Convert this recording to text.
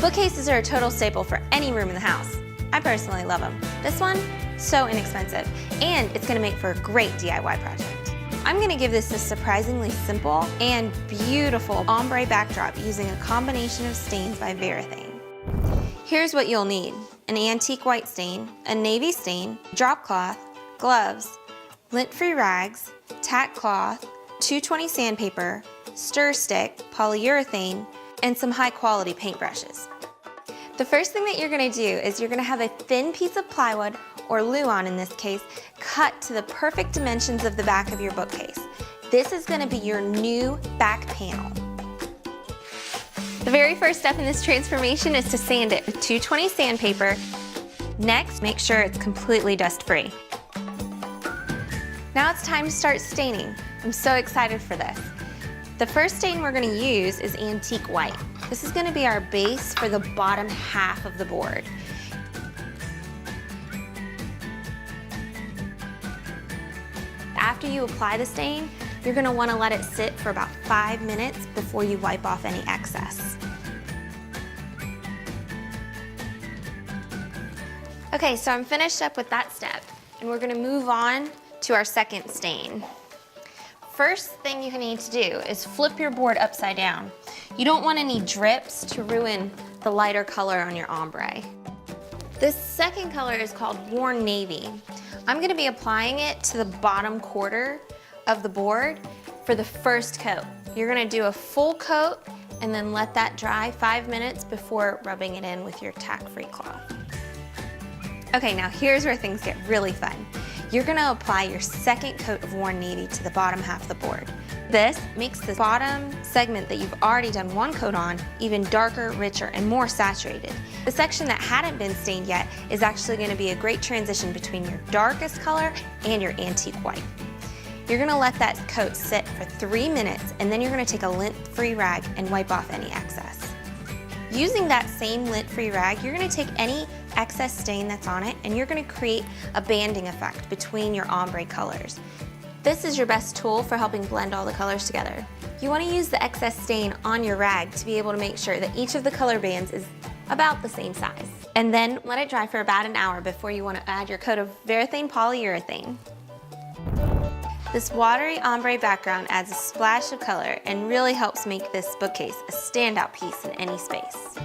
Bookcases are a total staple for any room in the house. I personally love them. This one, so inexpensive, and it's gonna make for a great DIY project. I'm gonna give this a surprisingly simple and beautiful ombre backdrop using a combination of stains by Varathane. Here's what you'll need: an antique white stain, a navy stain, drop cloth, gloves, lint-free rags, tack cloth, 220 sandpaper, stir stick, polyurethane, and some high-quality paintbrushes. The first thing that you're gonna do is you're gonna have a thin piece of plywood, or luan in this case, cut to the perfect dimensions of the back of your bookcase. This is gonna be your new back panel. The very first step in this transformation is to sand it with 220 sandpaper. Next, make sure it's completely dust-free. Now it's time to start staining. I'm so excited for this. The first stain we're gonna use is antique white. This is gonna be our base for the bottom half of the board. After you apply the stain, you're gonna wanna let it sit for about 5 minutes before you wipe off any excess. Okay, so I'm finished up with that step, and we're gonna move on to our second stain. First thing you need to do is flip your board upside down. You don't want any drips to ruin the lighter color on your ombre. This second color is called Worn Navy. I'm gonna be applying it to the bottom quarter of the board for the first coat. You're gonna do a full coat and then let that dry 5 minutes before rubbing it in with your tack-free cloth. Okay, now here's where things get really fun. You're gonna apply your second coat of Worn Navy to the bottom half of the board. This makes the bottom segment that you've already done one coat on even darker, richer, and more saturated. The section that hadn't been stained yet is actually gonna be a great transition between your darkest color and your antique white. You're gonna let that coat sit for 3 minutes, and then you're gonna take a lint-free rag and wipe off any excess. Using that same lint-free rag, you're gonna take any excess stain that's on it, and you're gonna create a banding effect between your ombre colors. This is your best tool for helping blend all the colors together. You wanna use the excess stain on your rag to be able to make sure that each of the color bands is about the same size. And then let it dry for about an hour before you wanna add your coat of Varathane polyurethane. This watery ombre background adds a splash of color and really helps make this bookcase a standout piece in any space.